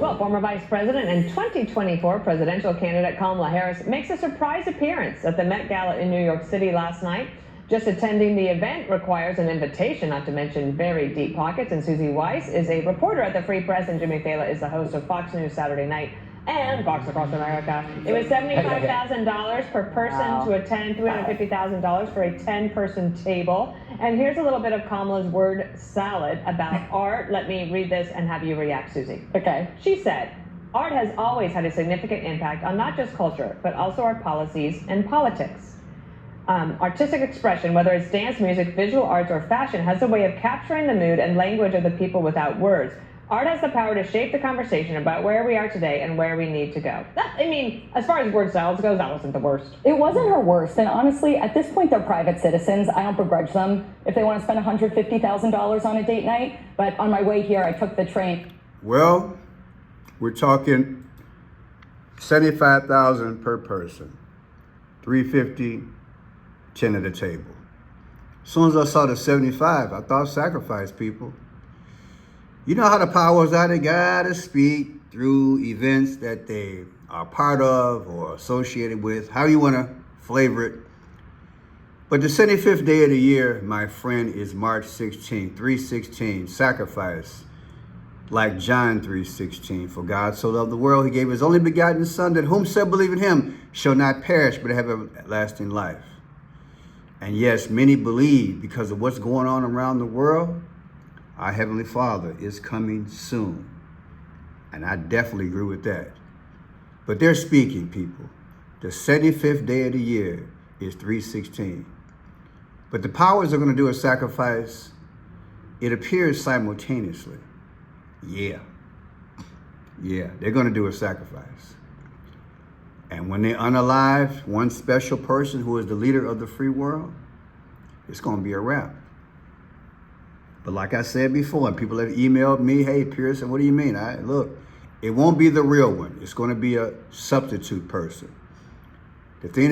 Well, former Vice President and 2024 presidential candidate Kamala Harris makes a surprise appearance at the Met Gala in New York City last night. Just attending the event requires an invitation, not to mention very deep pockets. And Susie Weiss is a reporter at the Free Press, and Jimmy Fallon is the host of Fox News Saturday Night and Fox Across America. It was $75,000 per person to attend, $350,000 for a 10-person table. And here's a little bit of Kamala's word salad about art. Let me read this and have you react, Susie. Okay. She said, "Art has always had a significant impact on not just culture, but also our policies and politics. Artistic expression, whether it's dance, music, visual arts, or fashion, has a way of capturing the mood and language of the people without words. Art has the power to shape the conversation about where we are today and where we need to go." I mean, as far as word salads goes, that wasn't the worst. It wasn't her worst, and honestly, at this point, they're private citizens. I don't begrudge them if they want to spend $150,000 on a date night, but on my way here, I took the train. Well, we're talking $75,000 per person, $350, 10 at the table. As soon as I saw the 75, I thought sacrifice, people. You know how the powers are, they gotta speak through events that they are part of or associated with, how you wanna flavor it. But the 75th day of the year, my friend, is March 16, 3:16, sacrifice. Like John 3:16, for God so loved the world, he gave his only begotten son, that whomsoever believe in him shall not perish, but have everlasting life. And yes, many believe because of what's going on around the world, our Heavenly Father is coming soon. And I definitely agree with that. But they're speaking, people. The 75th day of the year is 3:16. But the powers are going to do a sacrifice, it appears simultaneously. Yeah, they're going to do a sacrifice. And when they unalive one special person who is the leader of the free world, it's going to be a wrap. But like I said before, and people have emailed me, "Hey, Pearson, what do you mean?" Look, it won't be the real one. It's going to be a substitute person. The thing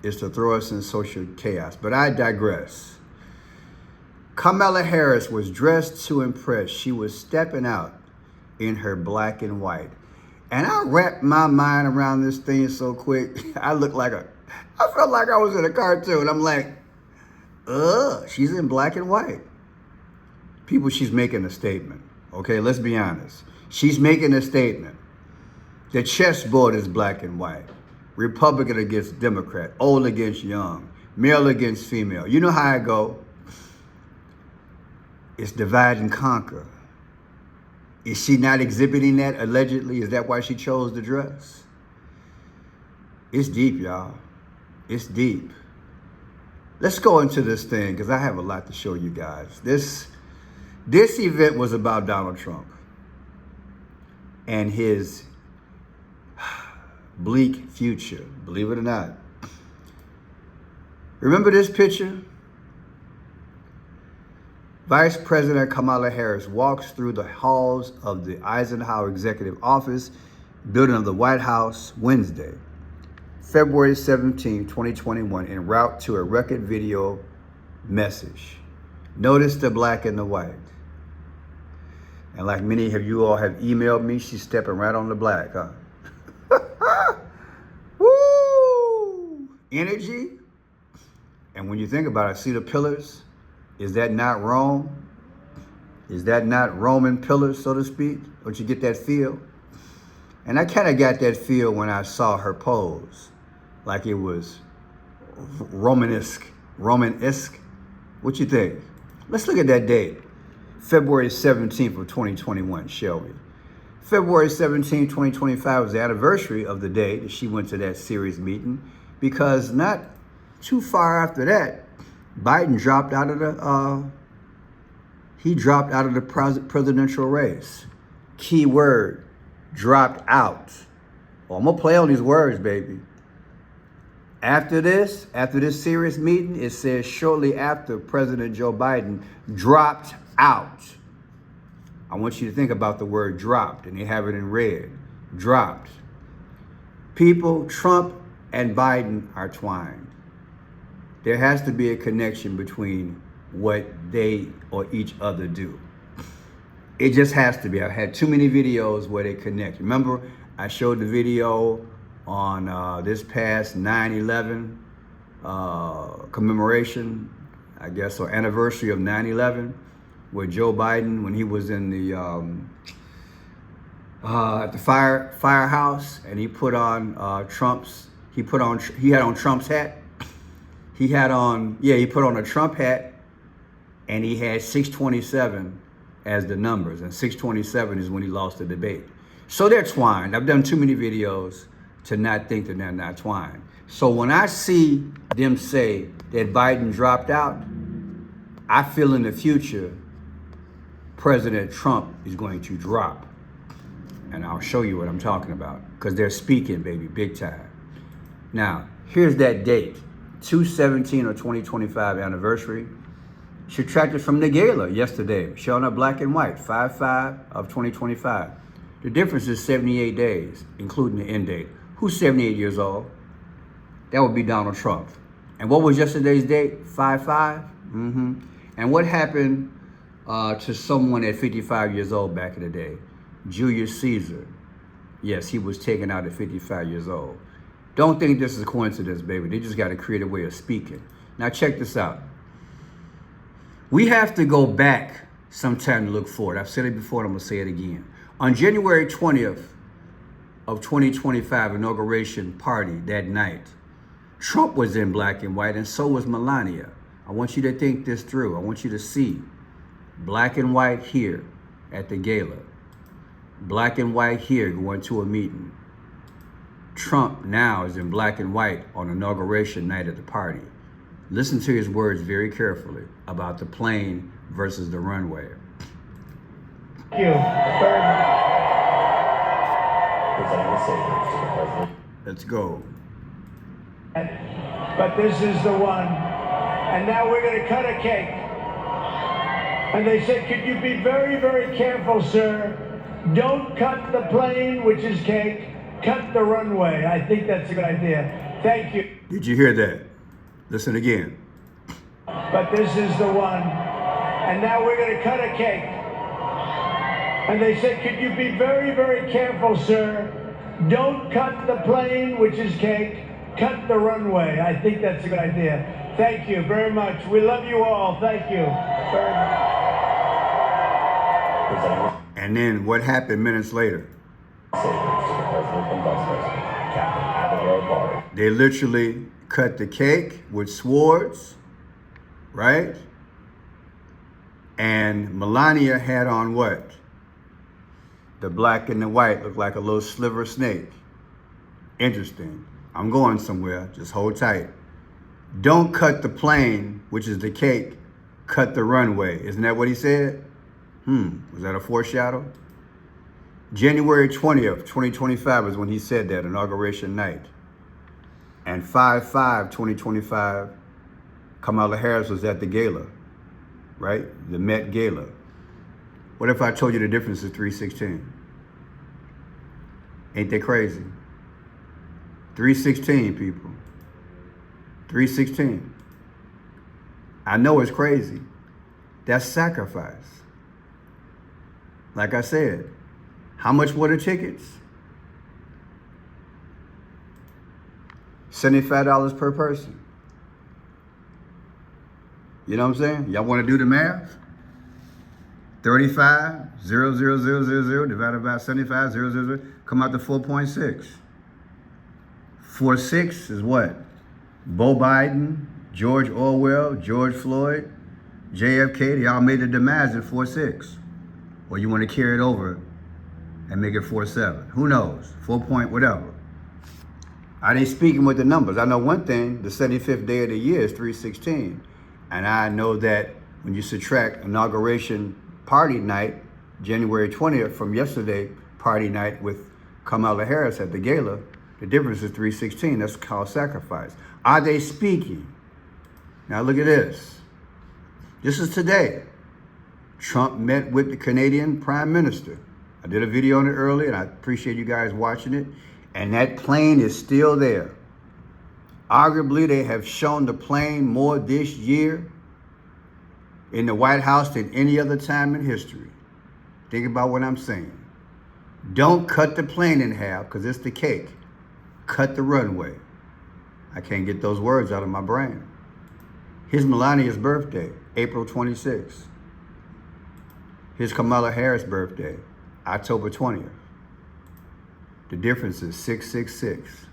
is to throw us in social chaos. But I digress. Kamala Harris was dressed to impress. She was stepping out in her black and white. And I wrapped my mind around this thing so quick. I felt like I was in a cartoon. I'm like, she's in black and white. People, she's making a statement. Okay, let's be honest. She's making a statement. The chessboard is black and white. Republican against Democrat, old against young, male against female. You know how I go. It's divide and conquer. Is she not exhibiting that allegedly? Is that why she chose the dress? It's deep, y'all. It's deep. Let's go into this thing because I have a lot to show you guys. This event was about Donald Trump and his bleak future, believe it or not. Remember this picture? Vice President Kamala Harris walks through the halls of the Eisenhower Executive Office building of the White House Wednesday, February 17, 2021, en route to a record video message. Notice the black and the white. And like many of you all have emailed me, she's stepping right on the black, huh? Woo! Energy. And when you think about it, see the pillars? Is that not Rome? Is that not Roman pillars, so to speak? Don't you get that feel? And I kind of got that feel when I saw her pose, like it was Romanesque. What you think? Let's look at that date, February 17th of 2021, shall we? February 17, 2025 was the anniversary of the day that she went to that series meeting, because not too far after that, Biden dropped out of the presidential race. Key word, dropped out. Well, I'm gonna play on these words, baby. After this serious meeting, it says shortly after President Joe Biden dropped out. I want you to think about the word dropped, and they have it in red. Dropped. People, Trump and Biden are twined. There has to be a connection between what they or each other do. It just has to be. I've had too many videos where they connect. Remember, I showed the video on this past 9/11 commemoration, I guess, or anniversary of 9/11, where Joe Biden, when he was in the at the firehouse, and he put on he had on Trump's hat. He put on a Trump hat, and he had 627 as the numbers, and 627 is when he lost the debate. So they're twined. I've done too many videos to not think that they're not twined. So when I see them say that Biden dropped out, I feel in the future President Trump is going to drop. And I'll show you what I'm talking about, because they're speaking, baby, big time. Now, here's that date, 2/17 or 2025 anniversary. Subtracted from the gala yesterday, showing up black and white, 5/5 of 2025. The difference is 78 days, including the end date. Who's 78 years old? That would be Donald Trump. And what was yesterday's date? 5/5? And what happened to someone at 55 years old back in the day? Julius Caesar. Yes, he was taken out at 55 years old. Don't think this is a coincidence, baby. They just got to create a way of speaking. Now check this out. We have to go back sometime to look forward. I've said it before, and I'm going to say it again. On January 20th of 2025 inauguration party that night, Trump was in black and white, and so was Melania. I want you to think this through. I want you to see black and white here at the gala. Black and white here going to a meeting. Trump now is in black and white on inauguration night at the party. Listen to his words very carefully about the plane versus the runway. Thank you very much. Let's go. But this is the one. And now we're going to cut a cake. And they said, could you be very, very careful, sir? Don't cut the plane, which is cake. Cut the runway. I think that's a good idea. Thank you. Did you hear that? Listen again. But this is the one. And now we're going to cut a cake. And they said, could you be very, very careful, sir? Don't cut the plane, which is cake. Cut the runway. I think that's a good idea. Thank you very much. We love you all. Thank you very much. And then what happened minutes later? They literally cut the cake with swords, right? And Melania had on what? The black and the white looked like a little sliver snake. Interesting. I'm going somewhere. Just hold tight. Don't cut the plane, which is the cake. Cut the runway. Isn't that what he said? Was that a foreshadow? January 20th, 2025 is when he said that, inauguration night. And 5/5/2025, Kamala Harris was at the gala, right? The Met Gala. What if I told you the difference is 3/16? Ain't that crazy? 3/16, people. 3/16. I know it's crazy. That's sacrifice. Like I said, how much were the tickets? $75 per person. You know what I'm saying? Y'all want to do the math? 35,000,000 divided by 75,000 come out to 4.6. 4.6 is what? Bo Biden, George Orwell, George Floyd, JFK, they all made the demise in 4.6. Or you want to carry it over and make it 4.7. Who knows? 4 point whatever. I ain't speaking with the numbers. I know one thing, the 75th day of the year is 3/16. And I know that when you subtract inauguration party night, January 20th, from yesterday party night with Kamala Harris at the gala, the difference is 3/16. That's called sacrifice. Are they speaking? Now look at this. This is today. Trump met with the Canadian Prime Minister. I did a video on it earlier, and I appreciate you guys watching it. And that plane is still there. Arguably, they have shown the plane more this year in the White House than any other time in history. Think about what I'm saying. Don't cut the plane in half, because it's the cake. Cut the runway. I can't get those words out of my brain. Here's Melania's birthday, April 26th. Here's Kamala Harris' birthday, October 20th. The difference is 666.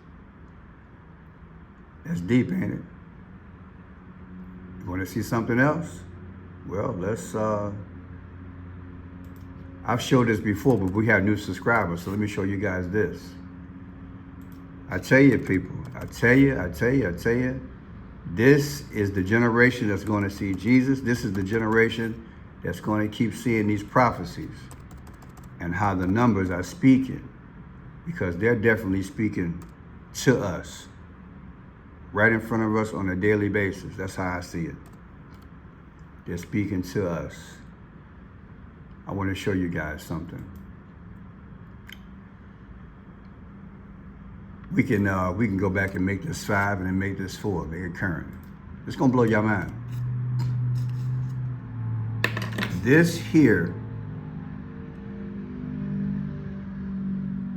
That's deep, ain't it? You want to see something else? Well, let's, I've showed this before, but we have new subscribers, so let me show you guys this. I tell you, people, I tell you, this is the generation that's going to see Jesus. This is the generation that's going to keep seeing these prophecies and how the numbers are speaking, because they're definitely speaking to us right in front of us on a daily basis. That's how I see it. They're speaking to us. I want to show you guys something. We can go back and make this 5 and then make this 4, make it current. It's gonna blow your mind. This here,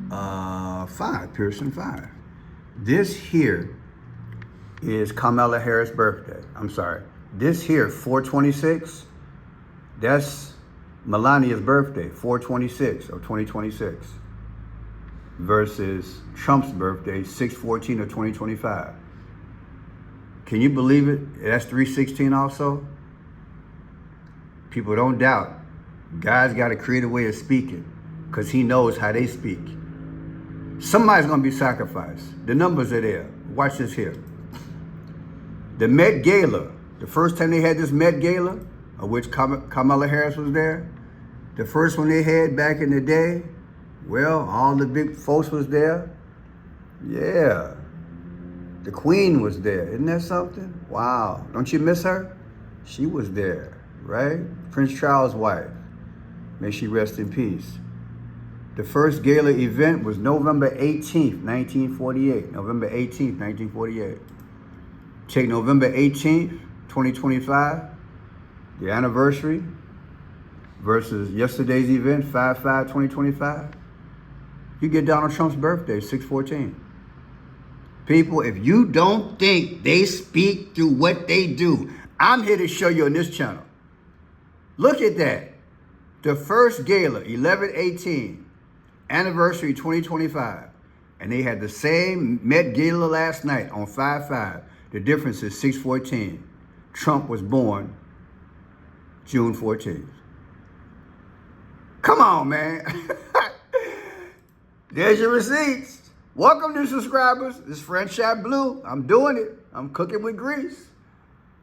5, Pearson 5. This here is Kamala Harris' birthday. I'm sorry. This here, 426, that's Melania's birthday, 426 of 2026. Versus Trump's birthday, 6/14 of 2025. Can you believe it? That's 3/16 also. People don't doubt. God's got to create a way of speaking, because he knows how they speak. Somebody's going to be sacrificed. The numbers are there. Watch this here. The Met Gala, the first time they had this Met Gala, of which Kamala Harris was there, the first one they had back in the day, well, all the big folks was there. Yeah. The Queen was there. Isn't that something? Wow. Don't you miss her? She was there, right? Prince Charles' wife. May she rest in peace. The first gala event was November 18th, 1948. November 18th, 1948. Take November 18th, 2025, the anniversary, versus yesterday's event, 5/5/2025. You get Donald Trump's birthday, 6/14. People, if you don't think they speak through what they do, I'm here to show you on this channel. Look at that. The first gala, 11/18, anniversary 2025. And they had the same Met Gala last night on 5/5. The difference is 6/14. Trump was born June 14th. Come on, man. There's your receipts. Welcome, new subscribers. It's Franchise Blue. I'm doing it. I'm cooking with grease.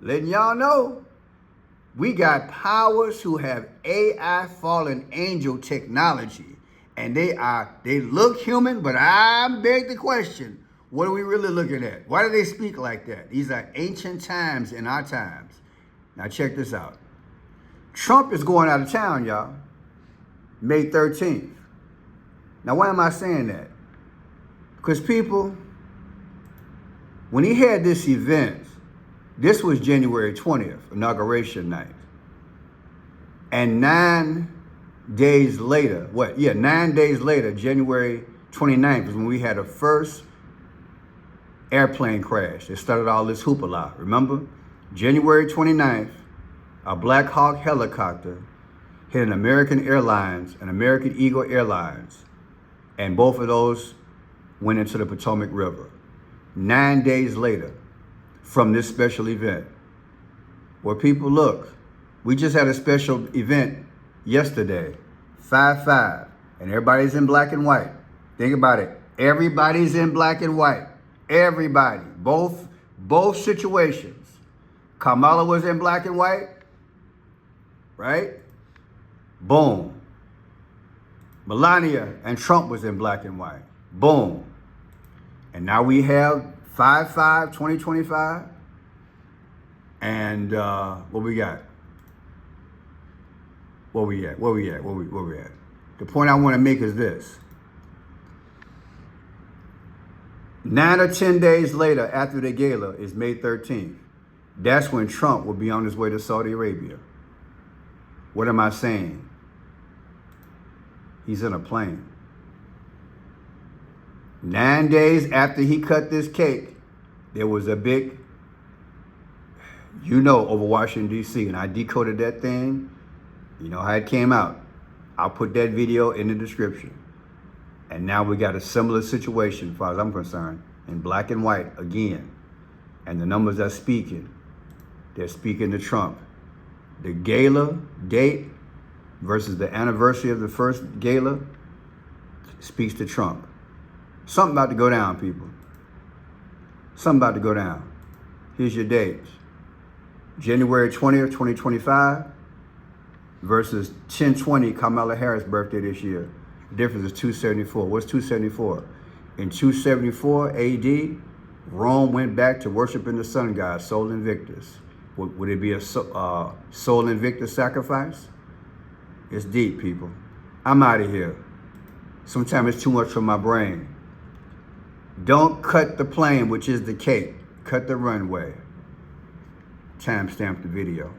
Letting y'all know. We got powers who have AI fallen angel technology. And they look human, but I beg the question, what are we really looking at? Why do they speak like that? These are ancient times in our times. Now check this out. Trump is going out of town, y'all. May 13th. Now, why am I saying that? Because people, when he had this event, this was January 20th, Inauguration night. And 9 days later, 9 days later, January 29th is when we had a first airplane crash. It started all this hoopla. Remember? January 29th, a Black Hawk helicopter hit an American Airlines, an American Eagle Airlines, and both of those went into the Potomac River. 9 days later from this special event, where people look, we just had a special event yesterday, 5/5, and everybody's in black and white. Think about it. Everybody's in black and white. Everybody, both situations. Kamala was in black and white, right? Boom. Melania and Trump was in black and white. Boom. And now we have 5/5/2025. And what we got? Where we at? The point I want to make is this. 9 or 10 days later after the gala is May 13th. That's when Trump will be on his way to Saudi Arabia. What am I saying? He's in a plane. 9 days after he cut this cake, there was a big, over Washington, D.C., and I decoded that thing. You know how it came out. I'll put that video in the description. And now we got a similar situation, as far as I'm concerned, in black and white again. And the numbers are speaking. They're speaking to Trump. The gala date versus the anniversary of the first gala speaks to Trump. Something about to go down, people. Something about to go down. Here's your dates. January 20th, 2025 versus 10/20, Kamala Harris' birthday this year. The difference is 274. What's 274? In 274 AD, Rome went back to worshiping the sun god, Sol Invictus. Would it be a Sol Invictus sacrifice? It's deep, people. I'm out of here. Sometimes it's too much for my brain. Don't cut the plane, which is the cake. Cut the runway. Timestamp the video.